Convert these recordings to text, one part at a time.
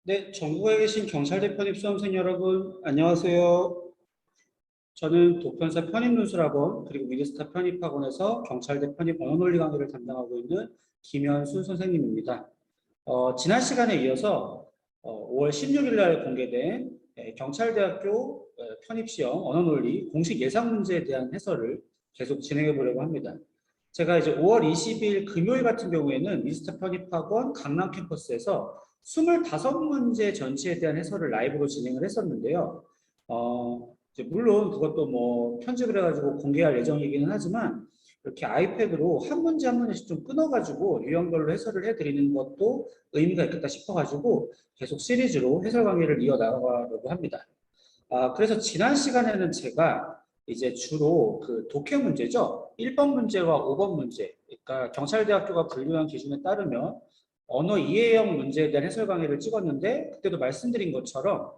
네, 전국에 계신 경찰대 편입 수험생 여러분, 안녕하세요. 저는 도편사 편입논술학원 그리고 미드스타 편입학원에서 경찰대 편입 언어논리 강의를 담당하고 있는 김현순 선생님입니다. 지난 시간에 이어서 5월 16일 날 공개된 경찰대학교 편입시험 언어논리 공식 예상 문제에 대한 해설을 계속 진행해 보려고 합니다. 제가 이제 5월 20일 금요일 같은 경우에는 미스터 편입학원 강남 캠퍼스에서 25문제 전체에 대한 해설을 라이브로 진행을 했었는데요. 이제 물론 그것도 뭐 편집을 해가지고 공개할 예정이기는 하지만 이렇게 아이패드로 한 문제 한 문제씩 좀 끊어가지고 유형별로 해설을 해드리는 것도 의미가 있겠다 싶어가지고 계속 시리즈로 해설 강의를 이어나가려고 합니다. 그래서 지난 시간에는 제가 이제 주로 그 독해 문제죠. 1번 문제와 5번 문제, 그러니까 경찰대학교가 분류한 기준에 따르면 언어 이해형 문제에 대한 해설 강의를 찍었는데 그때도 말씀드린 것처럼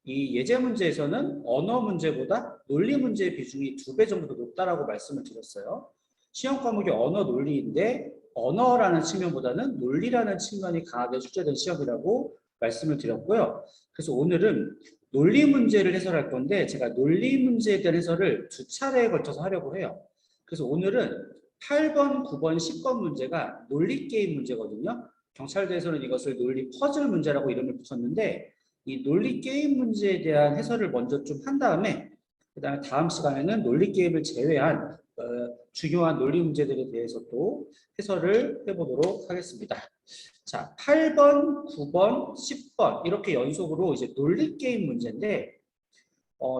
이 예제 문제에서는 언어 문제보다 논리 문제의 비중이 2배 정도 더 높다라고 말씀을 드렸어요. 시험 과목이 언어 논리인데 언어라는 측면보다는 논리라는 측면이 강하게 출제된 시험이라고 말씀을 드렸고요. 그래서 오늘은 논리 문제를 해설할 건데 제가 논리 문제에 대한 해설을 2차례에 걸쳐서 하려고 해요. 그래서 오늘은 8번, 9번, 10번 문제가 논리 게임 문제거든요. 경찰대에서는 이것을 논리 퍼즐 문제라고 이름을 붙였는데 이 논리 게임 문제에 대한 해설을 먼저 좀 한 다음에 그다음에 다음 시간에는 논리 게임을 제외한 중요한 논리 문제들에 대해서 또 해설을 해보도록 하겠습니다. 자, 8번, 9번, 10번 이렇게 연속으로 이제 논리 게임 문제인데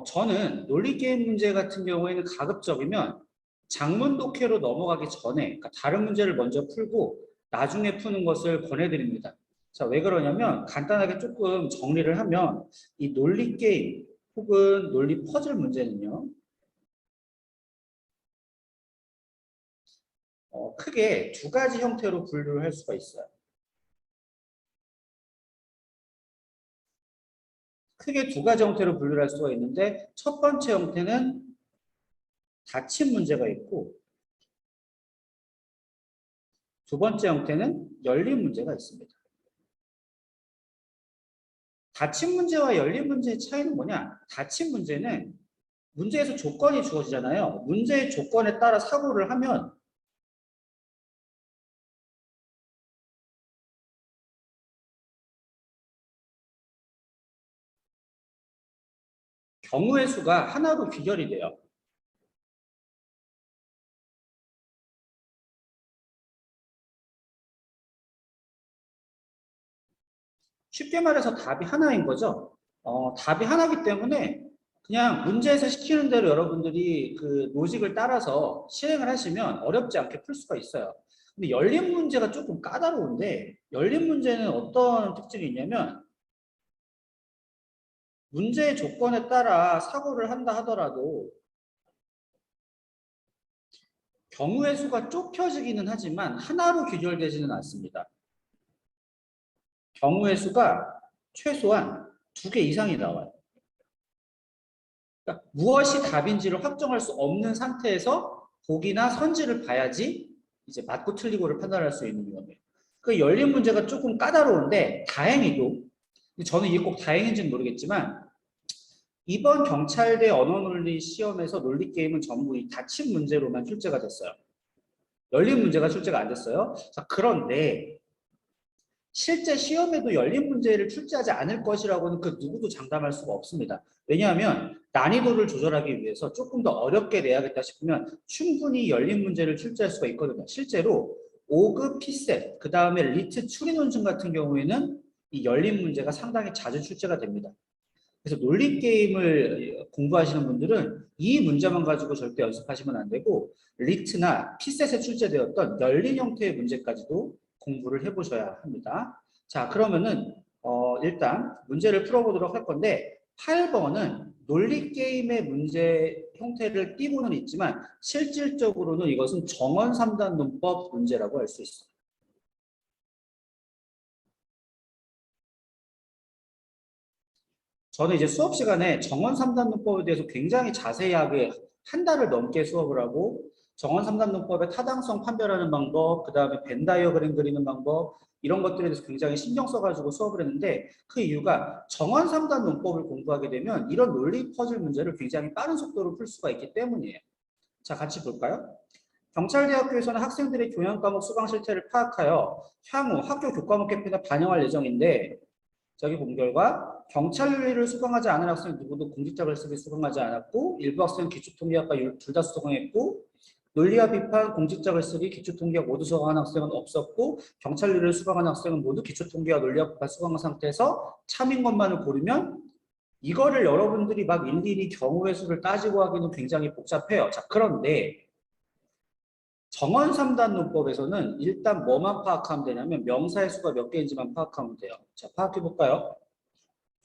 저는 논리 게임 문제 같은 경우에는 가급적이면 장문 독해로 넘어가기 전에 그러니까 다른 문제를 먼저 풀고 나중에 푸는 것을 권해드립니다. 자, 왜 그러냐면 간단하게 조금 정리를 하면 이 논리 게임 혹은 논리 퍼즐 문제는요. 크게 2가지 형태로 분류를 할 수가 있어요. 크게 2가지 형태로 분류를 할 수가 있는데 첫 번째 형태는 닫힌 문제가 있고 두 번째 형태는 열린 문제가 있습니다. 닫힌 문제와 열린 문제의 차이는 뭐냐? 닫힌 문제는 문제에서 조건이 주어지잖아요. 문제의 조건에 따라 사고를 하면 경우의 수가 하나로 귀결이 돼요. 쉽게 말해서 답이 하나인 거죠. 답이 하나이기 때문에 그냥 문제에서 시키는 대로 여러분들이 그 로직을 따라서 실행을 하시면 어렵지 않게 풀 수가 있어요. 근데 열린 문제가 조금 까다로운데 열린 문제는 어떤 특징이 있냐면 문제의 조건에 따라 사고를 한다 하더라도 경우의 수가 좁혀지기는 하지만 하나로 귀결되지는 않습니다. 경우의 수가 최소한 2개 이상이 나와요. 그러니까 무엇이 답인지를 확정할 수 없는 상태에서 보기나 선지를 봐야지 이제 맞고 틀리고를 판단할 수 있는 거예요. 그 열린 문제가 조금 까다로운데 다행히도 저는 이게 꼭 다행인지는 모르겠지만 이번 경찰대 언어논리 시험에서 논리 게임은 전부 이 닫힌 문제로만 출제가 됐어요. 열린 문제가 출제가 안 됐어요. 자, 그런데 실제 시험에도 열린 문제를 출제하지 않을 것이라고는 그 누구도 장담할 수가 없습니다. 왜냐하면 난이도를 조절하기 위해서 조금 더 어렵게 내야겠다 싶으면 충분히 열린 문제를 출제할 수가 있거든요. 실제로 5급 피셋, 그 다음에 리트 추리논증 같은 경우에는 이 열린 문제가 상당히 자주 출제가 됩니다. 그래서 논리 게임을 공부하시는 분들은 이 문제만 가지고 절대 연습하시면 안 되고 리트나 피셋에 출제되었던 열린 형태의 문제까지도 공부를 해보셔야 합니다. 자, 그러면은 일단 문제를 풀어보도록 할 건데 8번은 논리 게임의 문제 형태를 띠고는 있지만 실질적으로는 이것은 정원 3단 논법 문제라고 할 수 있습니다. 저는 이제 수업 시간에 정원 3단 문법에 대해서 굉장히 자세하게 한 달을 넘게 수업을 하고 정원 3단 논법의 타당성 판별하는 방법, 그 다음에 벤 다이어그램 그리는 방법, 이런 것들에 대해서 굉장히 신경 써가지고 수업을 했는데, 그 이유가 정원 3단 논법을 공부하게 되면 이런 논리 퍼즐 문제를 굉장히 빠른 속도로 풀 수가 있기 때문이에요. 자, 같이 볼까요? 경찰대학교에서는 학생들의 교양 과목 수강 실태를 파악하여 향후 학교 교과목 개편에 반영할 예정인데, 저기 본 결과 경찰윤리를 수강하지 않은 학생 누구도 공직자 글쓰기 수강하지 않았고, 일부 학생은 기초통계학과 둘 다 수강했고, 논리와 비판, 공직자 글쓰기, 기초통계학 모두 수강한 학생은 없었고, 경찰윤리를 수강한 학생은 모두 기초통계와 논리와 비판 수강한 상태에서 참인 것만을 고르면, 이거를 여러분들이 막 일일이 경우의 수를 따지고 하기는 굉장히 복잡해요. 자, 그런데 정원 3단 논법에서는 일단 뭐만 파악하면 되냐면 명사의 수가 몇 개인지만 파악하면 돼요. 자, 파악해 볼까요?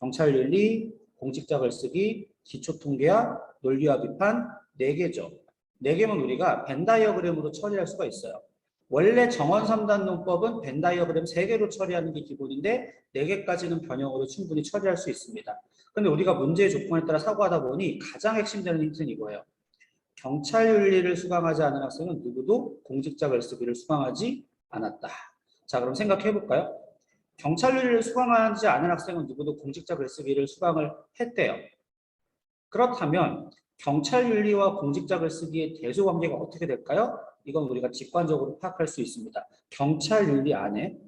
경찰윤리, 공직자 글쓰기, 기초통계학, 논리와 비판 4개죠. 4개면 우리가 벤 다이어그램으로 처리할 수가 있어요. 원래 정원 3단 논법은 벤 다이어그램 3개로 처리하는 게 기본인데 4개까지는 변형으로 충분히 처리할 수 있습니다. 근데 우리가 문제의 조건에 따라 사고하다 보니 가장 핵심되는 힌트는 이거예요. 경찰윤리를 수강하지 않은 학생은 누구도 공직자 글쓰기를 수강하지 않았다. 자, 그럼 생각해 볼까요? 경찰윤리를 수강하지 않은 학생은 누구도 공직자 글쓰기를 수강을 했대요. 그렇다면 경찰윤리와 공직자 글쓰기의 대소관계가 어떻게 될까요? 이건 우리가 직관적으로 파악할 수 있습니다. 경찰윤리 안에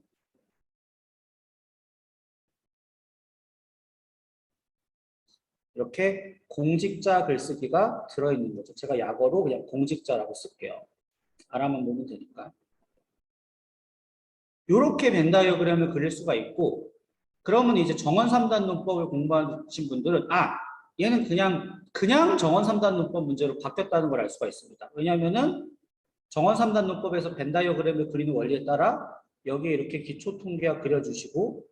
이렇게 공직자 글쓰기가 들어있는 거죠. 제가 약어로 그냥 공직자라고 쓸게요. 알아만 보면 되니까. 이렇게 벤 다이어그램을 그릴 수가 있고, 그러면 이제 정원 3단 논법을 공부하신 분들은 얘는 그냥 정원 3단 논법 문제로 바뀌었다는 걸 알 수가 있습니다. 왜냐하면은 정원 3단 논법에서 벤 다이어그램을 그리는 원리에 따라 여기에 이렇게 기초 통계학 그려주시고,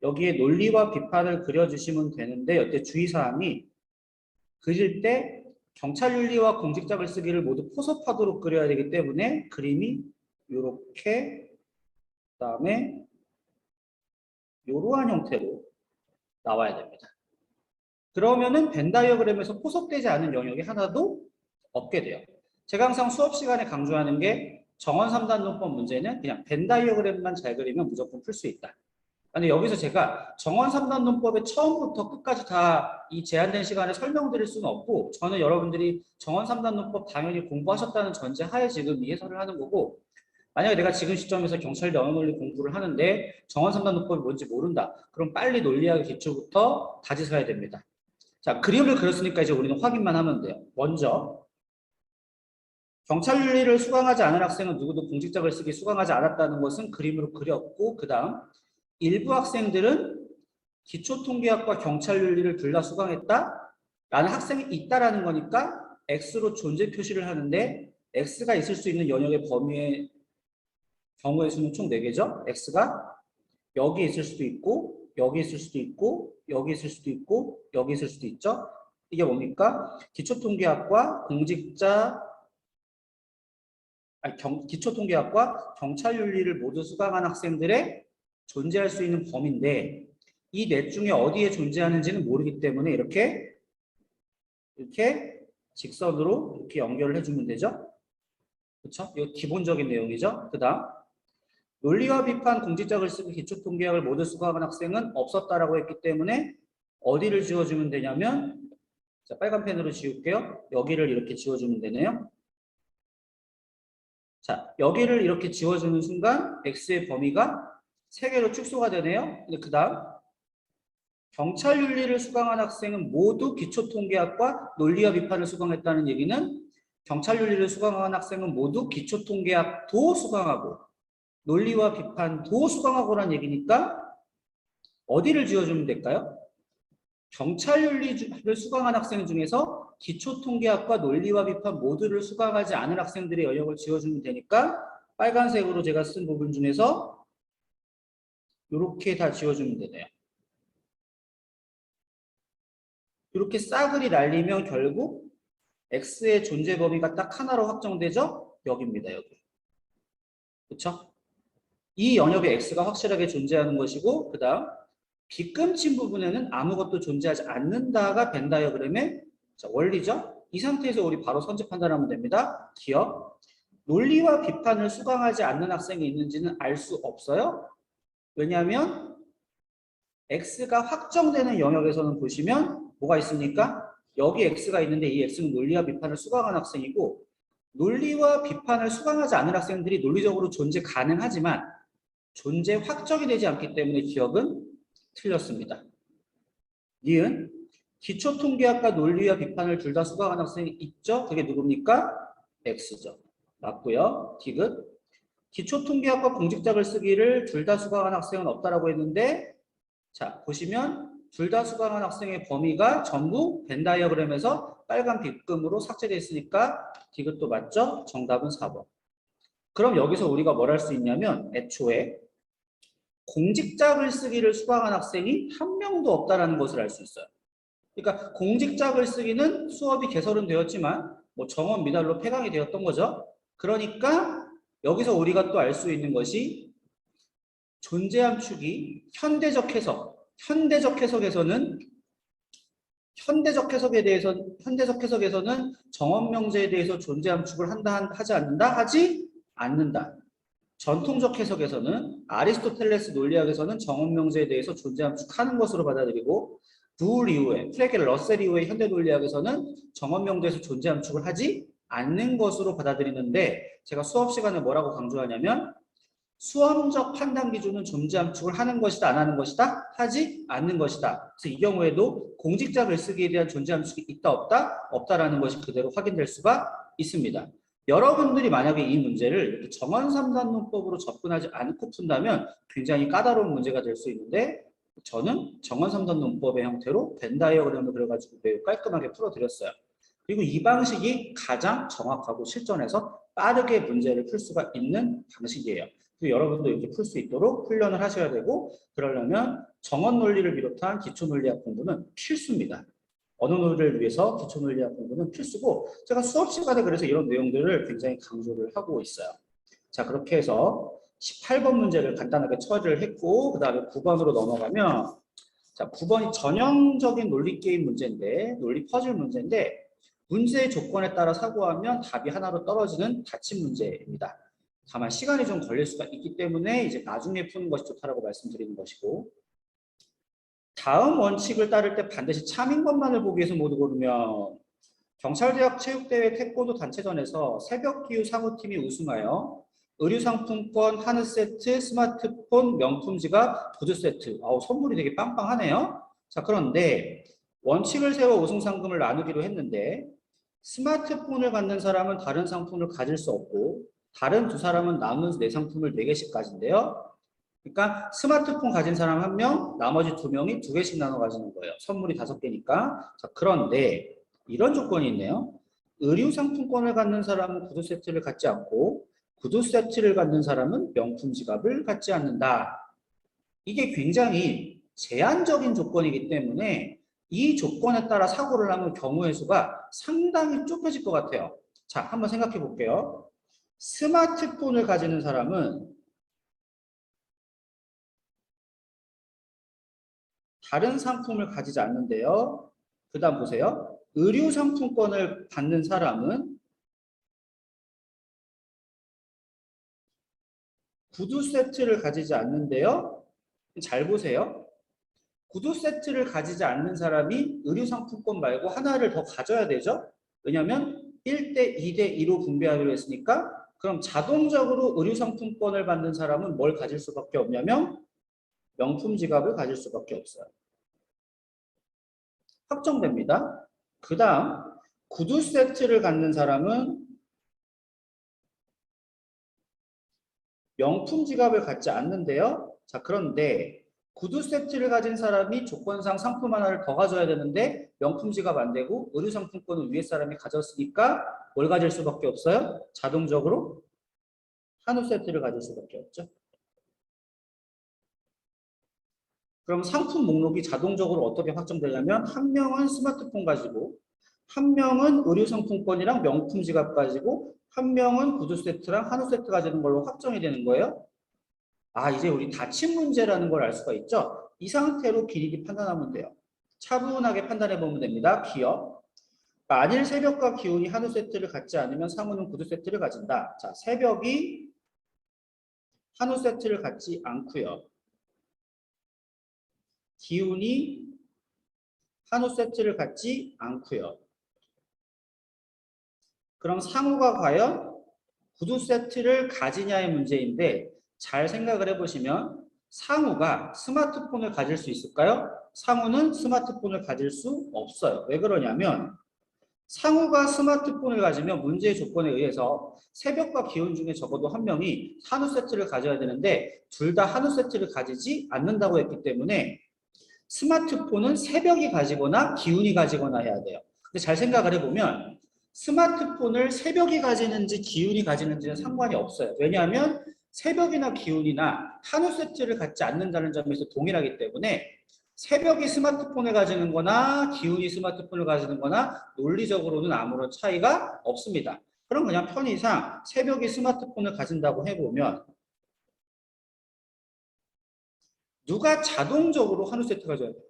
여기에 논리와 비판을 그려주시면 되는데, 이때 주의사항이 그릴 때 경찰윤리와 공직자 글쓰기를 모두 포섭하도록 그려야 되기 때문에 그림이 이렇게, 그 다음에 이러한 형태로 나와야 됩니다. 그러면은 벤 다이어그램에서 포섭되지 않은 영역이 하나도 없게 돼요. 제가 항상 수업 시간에 강조하는 게 정원 3단 논법 문제는 그냥 벤 다이어그램만 잘 그리면 무조건 풀 수 있다. 근데 여기서 제가 정원 3단 논법의 처음부터 끝까지 다 이 제한된 시간에 설명드릴 수는 없고, 저는 여러분들이 정원 3단 논법 당연히 공부하셨다는 전제 하에 지금 이 해설을 하는 거고, 만약에 내가 지금 시점에서 경찰대 언어논리 공부를 하는데 정원 3단 논법이 뭔지 모른다. 그럼 빨리 논리학 기초부터 다지셔야 됩니다. 자, 그림을 그렸으니까 이제 우리는 확인만 하면 돼요. 먼저 경찰윤리를 수강하지 않은 학생은 누구도 공직자 글쓰기 수강하지 않았다는 것은 그림으로 그렸고, 그 다음 일부 학생들은 기초통계학과 경찰윤리를 둘 다 수강했다? 라는 학생이 있다라는 거니까 X로 존재 표시를 하는데, X가 있을 수 있는 영역의 범위의 경우의 수는 총 4개죠. X가 여기 있을 수도 있고, 여기 있을 수도 있고, 여기 있을 수도 있고, 여기 있을 수도 있죠. 이게 뭡니까? 기초통계학과 기초통계학과 경찰윤리를 모두 수강한 학생들의 존재할 수 있는 범위인데, 이 넷 중에 어디에 존재하는지는 모르기 때문에 이렇게 직선으로 이렇게 연결을 해주면 되죠. 그렇죠? 이거 기본적인 내용이죠. 그 다음 논리와 비판, 공직자 글쓰기, 기초통계학을 모두 수강한 학생은 없었다라고 했기 때문에 어디를 지워주면 되냐면, 자, 빨간 펜으로 지울게요. 여기를 이렇게 지워주면 되네요. 자, 여기를 이렇게 지워주는 순간 X의 범위가 3개로 축소가 되네요. 그 다음 경찰윤리를 수강한 학생은 모두 기초통계학과 논리와 비판을 수강했다는 얘기는 경찰윤리를 수강한 학생은 모두 기초통계학도 수강하고 논리와 비판도 수강하고라는 얘기니까 어디를 지어주면 될까요? 경찰윤리를 수강한 학생 중에서 기초통계학과 논리와 비판 모두를 수강하지 않은 학생들의 영역을 지어주면 되니까 빨간색으로 제가 쓴 부분 중에서 이렇게 다 지워주면 되네요. 이렇게 싸그리 날리면 결국 X의 존재 범위가 딱 하나로 확정되죠? 여기입니다. 여기. 그렇죠? 이 영역에 X가 확실하게 존재하는 것이고, 그 다음 빗금친 부분에는 아무것도 존재하지 않는다가 벤 다이어그램의 원리죠? 이 상태에서 우리 바로 선제 판단하면 됩니다. 기억. 논리와 비판을 수강하지 않는 학생이 있는지는 알 수 없어요. 왜냐하면 X가 확정되는 영역에서는 보시면 뭐가 있습니까? 여기 X가 있는데 이 X는 논리와 비판을 수강한 학생이고, 논리와 비판을 수강하지 않는 학생들이 논리적으로 존재 가능하지만 존재 확정이 되지 않기 때문에 기억은 틀렸습니다. 니은 기초통계학과 논리와 비판을 둘 다 수강한 학생이 있죠? 그게 누굽니까? X죠. 맞고요. 디귿 기초통계학과 공직자 글쓰기를 둘 다 수강한 학생은 없다라고 했는데, 자 보시면 둘 다 수강한 학생의 범위가 전부 벤 다이어그램에서 빨간 빗금으로 삭제되어 있으니까 디귿도 맞죠? 정답은 4번. 그럼 여기서 우리가 뭘 할 수 있냐면 애초에 공직자 글쓰기를 수강한 학생이 한 명도 없다라는 것을 알 수 있어요. 그러니까 공직자 글쓰기는 수업이 개설은 되었지만 뭐 정원 미달로 폐강이 되었던 거죠. 그러니까 여기서 우리가 또 알 수 있는 것이 존재함 축이 현대적 해석에서는 현대적 해석에서는 정원 명제에 대해서 존재함 축을 한다 하지 않는다 하지 않는다. 전통적 해석에서는 아리스토텔레스 논리학에서는 정원 명제에 대해서 존재함 축 하는 것으로 받아들이고, 부울 이후에 프레겔 러셀 이후에 현대 논리학에서는 정원 명제에서 존재함 축을 하지 않는 것으로 받아들이는데, 제가 수업 시간에 뭐라고 강조하냐면 수험적 판단 기준은 존재함 축을 하는 것이다, 안 하는 것이다, 하지 않는 것이다. 그래서 이 경우에도 공직자 글쓰기에 대한 존재함 축이 있다, 없다, 없다라는 것이 그대로 확인될 수가 있습니다. 여러분들이 만약에 이 문제를 이렇게 정원 3단 논법으로 접근하지 않고 푼다면 굉장히 까다로운 문제가 될 수 있는데, 저는 정원 3단 논법의 형태로 벤 다이어그램을 그려가지고 매우 깔끔하게 풀어드렸어요. 그리고 이 방식이 가장 정확하고 실전에서 빠르게 문제를 풀 수가 있는 방식이에요. 여러분도 이렇게 풀 수 있도록 훈련을 하셔야 되고, 그러려면 정원 논리를 비롯한 기초 논리학 공부는 필수입니다. 어느 논리를 위해서 기초 논리학 공부는 필수고, 제가 수업 시간에 그래서 이런 내용들을 굉장히 강조를 하고 있어요. 자, 그렇게 해서 18번 문제를 간단하게 처리를 했고, 그 다음에 9번으로 넘어가면, 자, 9번이 전형적인 논리 게임 문제인데, 논리 퍼즐 문제인데, 문제의 조건에 따라 사고하면 답이 하나로 떨어지는 닫힌 문제입니다. 다만 시간이 좀 걸릴 수가 있기 때문에 이제 나중에 푸는 것이 좋다라고 말씀드리는 것이고, 다음 원칙을 따를 때 반드시 참인 것만을 보기 위해서 모두 고르면, 경찰대학 체육대회 태권도 단체전에서 새벽기후 사무팀이 우승하여 의류상품권 한우 세트, 스마트폰, 명품 지갑, 구두 세트. 선물이 되게 빵빵하네요. 자, 그런데 원칙을 세워 우승 상금을 나누기로 했는데, 스마트폰을 갖는 사람은 다른 상품을 가질 수 없고, 다른 두 사람은 남은 네 상품을 4개씩 가진대요. 그러니까 스마트폰 가진 사람 1명, 나머지 2명이 2개씩 나눠 가지는 거예요. 선물이 5개니까. 자, 그런데 이런 조건이 있네요. 의류 상품권을 갖는 사람은 구두 세트를 갖지 않고, 구두 세트를 갖는 사람은 명품 지갑을 갖지 않는다. 이게 굉장히 제한적인 조건이기 때문에 이 조건에 따라 사고를 하면 경우의 수가 상당히 좁혀질 것 같아요. 자, 한번 생각해 볼게요. 스마트폰을 가지는 사람은 다른 상품을 가지지 않는데요. 그 다음 보세요. 의류 상품권을 받는 사람은 구두 세트를 가지지 않는데요. 잘 보세요. 구두 세트를 가지지 않는 사람이 의류 상품권 말고 하나를 더 가져야 되죠. 왜냐하면 1대 2대 2로 분배하기로 했으니까, 그럼 자동적으로 의류 상품권을 받는 사람은 뭘 가질 수밖에 없냐면 명품 지갑을 가질 수밖에 없어요. 확정됩니다. 그 다음 구두 세트를 갖는 사람은 명품 지갑을 갖지 않는데요. 자, 그런데 구두 세트를 가진 사람이 조건상 상품 하나를 더 가져야 되는데 명품 지갑 안 되고 의류 상품권은 위에 사람이 가졌으니까 뭘 가질 수밖에 없어요? 자동적으로 한우 세트를 가질 수밖에 없죠. 그럼 상품 목록이 자동적으로 어떻게 확정되냐면, 한 명은 스마트폰 가지고, 한 명은 의류 상품권이랑 명품 지갑 가지고, 한 명은 구두 세트랑 한우 세트 가지는 걸로 확정이 되는 거예요. 이제 우리 닫힌 문제라는 걸 알 수가 있죠. 이 상태로 길이를 판단하면 돼요. 차분하게 판단해 보면 됩니다. 기억. 만일 새벽과 기온이 한우 세트를 갖지 않으면 상호는 구두 세트를 가진다. 자, 새벽이 한우 세트를 갖지 않고요. 기온이 한우 세트를 갖지 않고요. 그럼 상호가 과연 구두 세트를 가지냐의 문제인데 잘 생각을 해보시면 상호가 스마트폰을 가질 수 있을까요? 상호는 스마트폰을 가질 수 없어요. 왜 그러냐면 상호가 스마트폰을 가지면 문제의 조건에 의해서 새벽과 기온 중에 적어도 한 명이 한우 세트를 가져야 되는데 둘 다 한우 세트를 가지지 않는다고 했기 때문에 스마트폰은 새벽이 가지거나 기온이 가지거나 해야 돼요. 근데 잘 생각을 해보면 스마트폰을 새벽이 가지는지 기온이 가지는지는 상관이 없어요. 왜냐하면 새벽이나 기온이나 한우 세트를 갖지 않는다는 점에서 동일하기 때문에 새벽이 스마트폰을 가지는 거나 기온이 스마트폰을 가지는 거나 논리적으로는 아무런 차이가 없습니다. 그럼 그냥 편의상 새벽이 스마트폰을 가진다고 해보면 누가 자동적으로 한우 세트 가져야 돼요?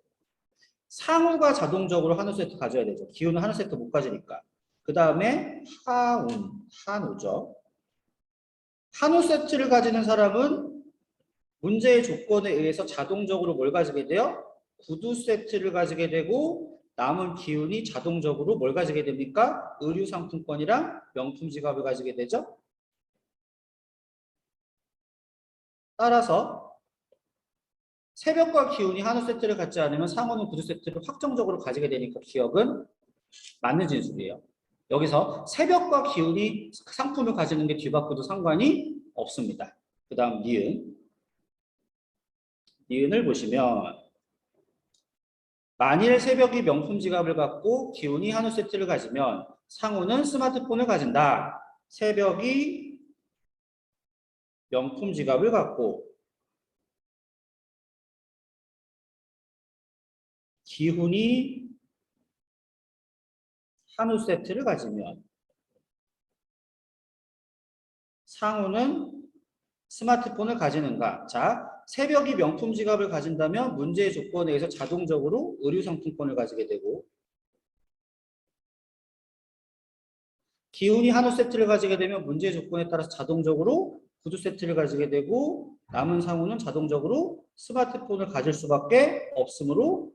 상호가 자동적으로 한우 세트 가져야 되죠. 기온은 한우 세트 못 가지니까. 그 다음에 한우죠. 한우 세트를 가지는 사람은 문제의 조건에 의해서 자동적으로 뭘 가지게 돼요? 구두 세트를 가지게 되고 남은 기운이 자동적으로 뭘 가지게 됩니까? 의류 상품권이랑 명품 지갑을 가지게 되죠. 따라서 새벽과 기운이 한우 세트를 갖지 않으면 상호는 구두 세트를 확정적으로 가지게 되니까 기억은 맞는 진술이에요. 여기서 새벽과 기운이 상품을 가지는 게 뒤바꿔도 상관이 없습니다. 그 다음 니은을 보시면 만일 새벽이 명품 지갑을 갖고 기온이 한우 세트를 가지면 상호는 스마트폰을 가진다. 새벽이 명품 지갑을 갖고 기훈이 한우 세트를 가지면 상호는 스마트폰을 가지는가? 자, 새벽이 명품 지갑을 가진다면 문제의 조건에 의해서 자동적으로 의류 상품권을 가지게 되고 기훈이 한우 세트를 가지게 되면 문제의 조건에 따라서 자동적으로 구두 세트를 가지게 되고 남은 상호는 자동적으로 스마트폰을 가질 수밖에 없으므로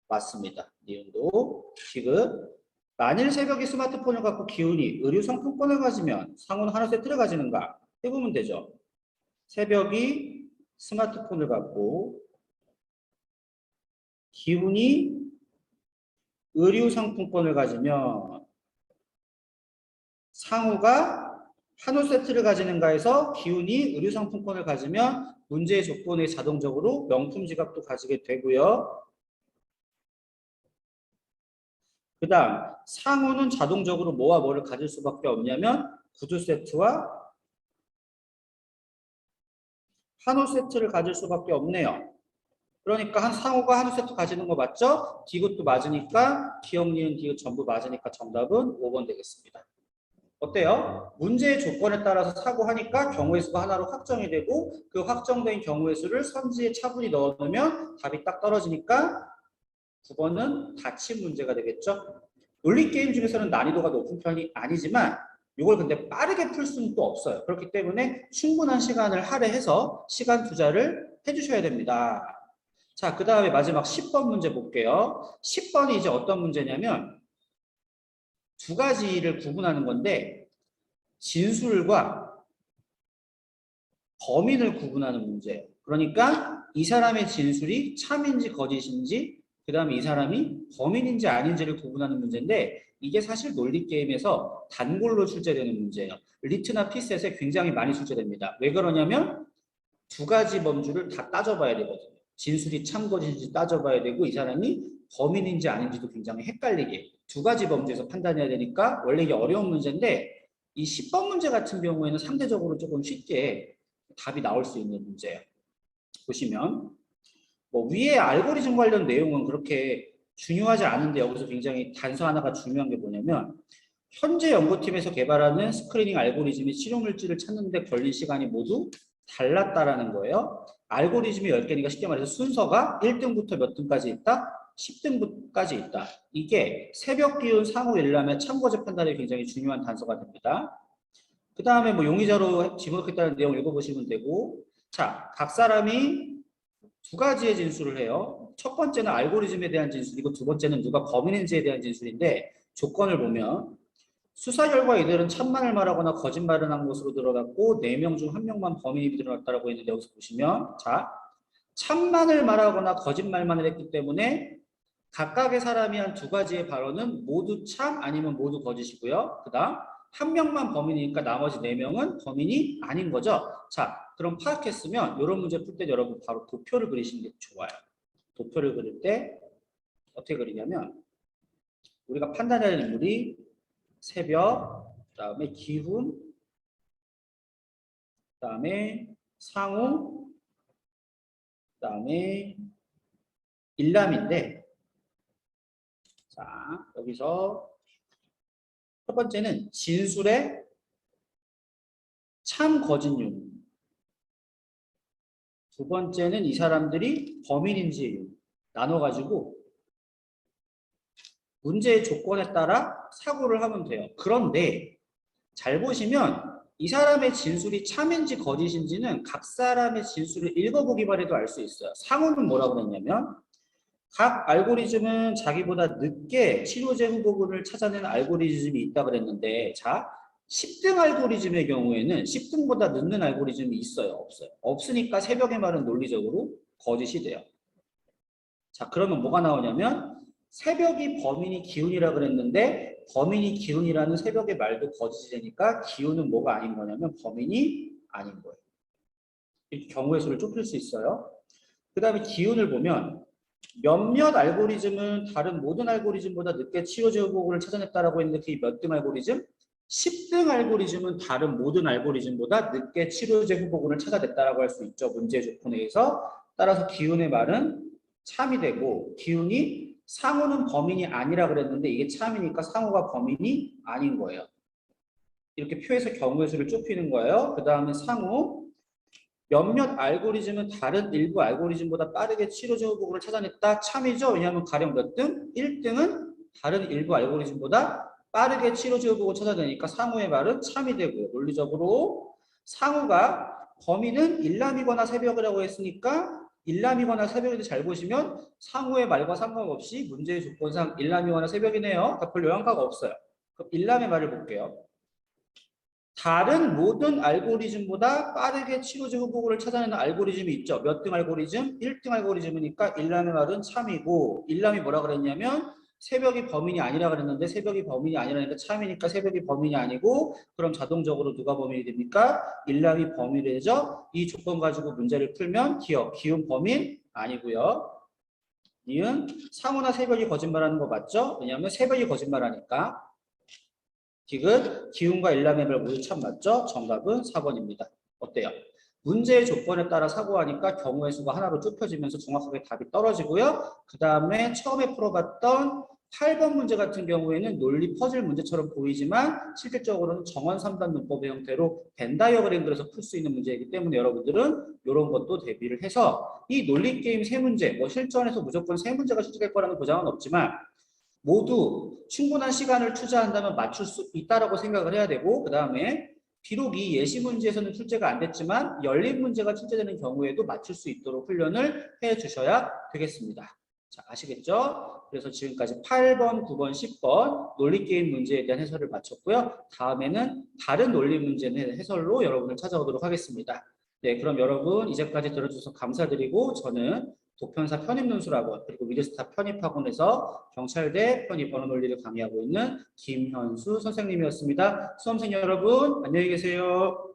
맞습니다. 니은도 지금 만일 새벽이 스마트폰을 갖고 기훈이 의류 상품권을 가지면 상호는 한우 세트를 가지는가? 해보면 되죠. 새벽이 스마트폰을 갖고 기훈이 의류 상품권을 가지면 상호가 한우 세트를 가지는가 해서 기훈이 의류 상품권을 가지면 문제의 조건에 자동적으로 명품 지갑도 가지게 되고요. 그 다음 상호는 자동적으로 뭐와 뭐를 가질 수밖에 없냐면 구두 세트와 한우 세트를 가질 수밖에 없네요. 그러니까 한 상호가 한우 세트 가지는 거 맞죠? 디귿도 맞으니까 기억, 니은, 디귿 전부 맞으니까 정답은 5번 되겠습니다. 어때요? 문제의 조건에 따라서 사고하니까 경우의 수가 하나로 확정이 되고 그 확정된 경우의 수를 선지에 차분히 넣어놓으면 답이 딱 떨어지니까 9번은 닫힌 문제가 되겠죠. 논리게임 중에서는 난이도가 높은 편이 아니지만 이걸 근데 빠르게 풀 수는 또 없어요. 그렇기 때문에 충분한 시간을 할애해서 시간 투자를 해주셔야 됩니다. 자, 그 다음에 마지막 10번 문제 볼게요. 10번이 이제 어떤 문제냐면 두 가지를 구분하는 건데 진술과 범인을 구분하는 문제예요. 그러니까 이 사람의 진술이 참인지 거짓인지 그 다음에 이 사람이 범인인지 아닌지를 구분하는 문제인데 이게 사실 논리게임에서 단골로 출제되는 문제예요. 리트나 피셋에 굉장히 많이 출제됩니다. 왜 그러냐면 두 가지 범주를 다 따져봐야 되거든요. 진술이 참 거짓인지 따져봐야 되고 이 사람이 범인인지 아닌지도 굉장히 헷갈리게 두 가지 범주에서 판단해야 되니까 원래 이게 어려운 문제인데 이 10번 문제 같은 경우에는 상대적으로 조금 쉽게 답이 나올 수 있는 문제예요. 보시면 뭐 위에 알고리즘 관련 내용은 그렇게 중요하지 않은데 여기서 굉장히 단서 하나가 중요한 게 뭐냐면 현재 연구팀에서 개발하는 스크리닝 알고리즘이 치료물질을 찾는 데 걸린 시간이 모두 달랐다라는 거예요. 알고리즘이 10개니까 쉽게 말해서 순서가 1등부터 몇 등까지 있다? 10등분까지 있다. 이게 새벽 기운 상호 일람의 참고적 판단에 굉장히 중요한 단서가 됩니다. 그 다음에 뭐 용의자로 집어넣겠다는 내용을 읽어보시면 되고, 자, 각 사람이 두 가지의 진술을 해요. 첫 번째는 알고리즘에 대한 진술이고 두 번째는 누가 범인인지에 대한 진술인데, 조건을 보면 수사 결과 이들은 참만을 말하거나 거짓말을 한 것으로 드러났고 4명 중 1명만 범인이 드러났다고 했는데, 여기서 보시면 자, 참만을 말하거나 거짓말만을 했기 때문에 각각의 사람이 한 두 가지의 발언은 모두 참 아니면 모두 거짓이고요. 그 다음 한 명만 범인이니까 나머지 4명은 범인이 아닌 거죠. 자, 그럼 파악했으면 이런 문제 풀 때 여러분 바로 도표를 그리시는 게 좋아요. 도표를 그릴 때 어떻게 그리냐면, 우리가 판단해야 할 인물이 새벽, 그 다음에 기훈, 그 다음에 상우, 그 다음에 일람인데, 자, 여기서 첫 번째는 진술의 참 거짓 유무, 두 번째는 이 사람들이 범인인지 나눠가지고 문제의 조건에 따라 사고를 하면 돼요. 그런데 잘 보시면 이 사람의 진술이 참인지 거짓인지는 각 사람의 진술을 읽어보기만 해도 알 수 있어요. 상호는 뭐라고 했냐면, 각 알고리즘은 자기보다 늦게 치료제 후보군을 찾아내는 알고리즘이 있다 그랬는데, 자, 10등 알고리즘의 경우에는 10등보다 늦는 알고리즘이 있어요? 없어요? 없으니까 새벽의 말은 논리적으로 거짓이 돼요. 자, 그러면 뭐가 나오냐면, 새벽이 범인이 기훈이라 그랬는데 범인이 기훈이라는 새벽의 말도 거짓이 되니까 기훈은 뭐가 아닌 거냐면 범인이 아닌 거예요. 이렇게 경우의 수를 좁힐 수 있어요. 그 다음에 기훈을 보면 몇몇 알고리즘은 다른 모든 알고리즘보다 늦게 치료제 후보군을 찾아냈다라고 했는데, 그게 몇 등 알고리즘? 10등 알고리즘은 다른 모든 알고리즘보다 늦게 치료제 후보군을 찾아냈다라고 할 수 있죠. 문제 조건에 의해서. 따라서 기훈의 말은 참이 되고, 기훈이 상우는 범인이 아니라 그랬는데 이게 참이니까 상우가 범인이 아닌 거예요. 이렇게 표에서 경우의 수를 좁히는 거예요. 그 다음에 상우, 몇몇 알고리즘은 다른 일부 알고리즘보다 빠르게 치료제 후보군을 찾아냈다. 참이죠. 왜냐하면 가령 몇 등? 1등은 다른 일부 알고리즘보다 빠르게 치료제 후보군을 찾아내니까 상우의 말은 참이 되고요. 논리적으로 상우가 범인은 일람이거나 새벽이라고 했으니까 일람이거나 새벽인데, 잘 보시면 상우의 말과 상관없이 문제의 조건상 일람이거나 새벽이네요. 그러니까 별 영향가가 없어요. 그럼 일람의 말을 볼게요. 다른 모든 알고리즘보다 빠르게 치료제 후보군을 찾아내는 알고리즘이 있죠. 몇 등 알고리즘? 1등 알고리즘이니까 일람의 말은 참이고, 일람이 뭐라 그랬냐면 새벽이 범인이 아니라 그랬는데 새벽이 범인이 아니라니까 참이니까 새벽이 범인이 아니고, 그럼 자동적으로 누가 범인이 됩니까? 일람이 범인이 되죠. 이 조건 가지고 문제를 풀면 기훈 범인 아니고요. 니은 상우나 새벽이 거짓말하는 거 맞죠? 왜냐하면 새벽이 거짓말하니까. 디귿, 기훈과 일람의 말 모두 참 맞죠? 정답은 4번입니다. 어때요? 문제의 조건에 따라 사고하니까 경우의 수가 하나로 좁혀지면서 정확하게 답이 떨어지고요. 그 다음에 처음에 풀어봤던 8번 문제 같은 경우에는 논리 퍼즐 문제처럼 보이지만 실질적으로는 정원 3단 문법의 형태로 벤 다이어그램 그려서 풀 수 있는 문제이기 때문에 여러분들은 이런 것도 대비를 해서 이 논리 게임 3문제, 뭐 실전에서 무조건 3문제가 출제될 거라는 보장은 없지만 모두 충분한 시간을 투자한다면 맞출 수 있다라고 생각을 해야 되고, 그 다음에 비록 이 예시 문제에서는 출제가 안 됐지만 열린 문제가 출제되는 경우에도 맞출 수 있도록 훈련을 해 주셔야 되겠습니다. 자, 아시겠죠? 그래서 지금까지 8번, 9번, 10번 논리게임 문제에 대한 해설을 마쳤고요. 다음에는 다른 논리 문제는 해설로 여러분을 찾아오도록 하겠습니다. 네, 그럼 여러분 이제까지 들어주셔서 감사드리고, 저는 도편사 편입논술학원 그리고 미드스타 편입학원에서 경찰대 편입 언어 논리를 강의하고 있는 김현수 선생님이었습니다. 수험생 여러분 안녕히 계세요.